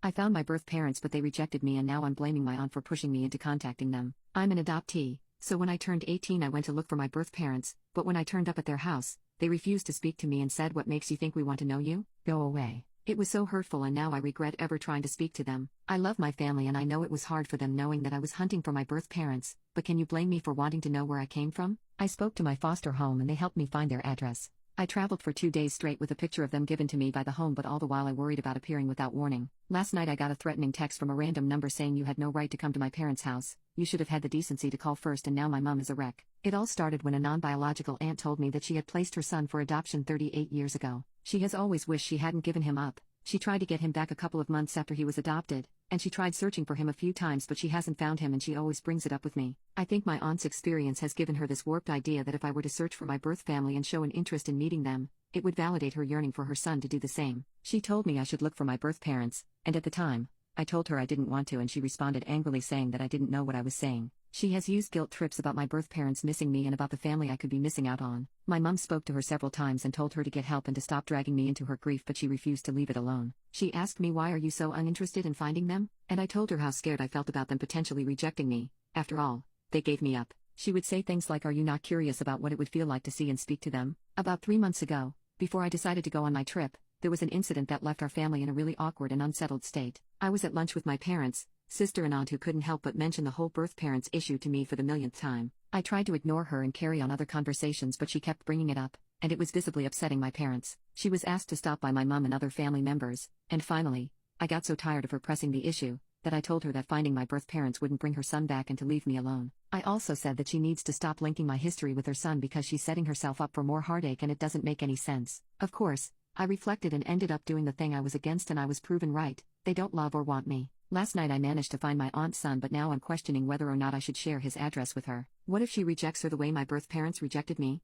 I found my birth parents, but they rejected me, and now I'm blaming my aunt for pushing me into contacting them. I'm an adoptee, so when I turned 18, I went to look for my birth parents, but when I turned up at their house, they refused to speak to me and said, "What makes you think we want to know you? Go away." It was so hurtful, and now I regret ever trying to speak to them. I love my family, and I know it was hard for them knowing that I was hunting for my birth parents, but can you blame me for wanting to know where I came from? I spoke to my foster home and they helped me find their address. I traveled for 2 days straight with a picture of them given to me by the home, but all the while I worried about appearing without warning. Last night I got a threatening text from a random number saying, "You had no right to come to my parents' house. You should have had the decency to call first, and now my mom is a wreck." It all started when a non-biological aunt told me that she had placed her son for adoption 38 years ago. She has always wished she hadn't given him up. She tried to get him back a couple of months after he was adopted, and she tried searching for him a few times, but she hasn't found him, and she always brings it up with me. I think my aunt's experience has given her this warped idea that if I were to search for my birth family and show an interest in meeting them, it would validate her yearning for her son to do the same. She told me I should look for my birth parents, and at the time, I told her I didn't want to, and she responded angrily saying that I didn't know what I was saying. She has used guilt trips about my birth parents missing me and about the family I could be missing out on. My mom spoke to her several times and told her to get help and to stop dragging me into her grief, but she refused to leave it alone. She asked me, "Why are you so uninterested in finding them?" And I told her how scared I felt about them potentially rejecting me. After all, they gave me up. She would say things like, "Are you not curious about what it would feel like to see and speak to them?" About 3 months ago, before I decided to go on my trip, there was an incident that left our family in a really awkward and unsettled state. I was at lunch with my parents, sister and aunt, who couldn't help but mention the whole birth parents issue to me for the millionth time. I tried to ignore her and carry on other conversations, but she kept bringing it up, and it was visibly upsetting my parents. She was asked to stop by my mom and other family members, and finally, I got so tired of her pressing the issue, that I told her that finding my birth parents wouldn't bring her son back and to leave me alone. I also said that she needs to stop linking my history with her son because she's setting herself up for more heartache, and it doesn't make any sense. Of course, I reflected and ended up doing the thing I was against, and I was proven right. They don't love or want me. Last night I managed to find my aunt's son, but now I'm questioning whether or not I should share his address with her. What if she rejects her the way my birth parents rejected me?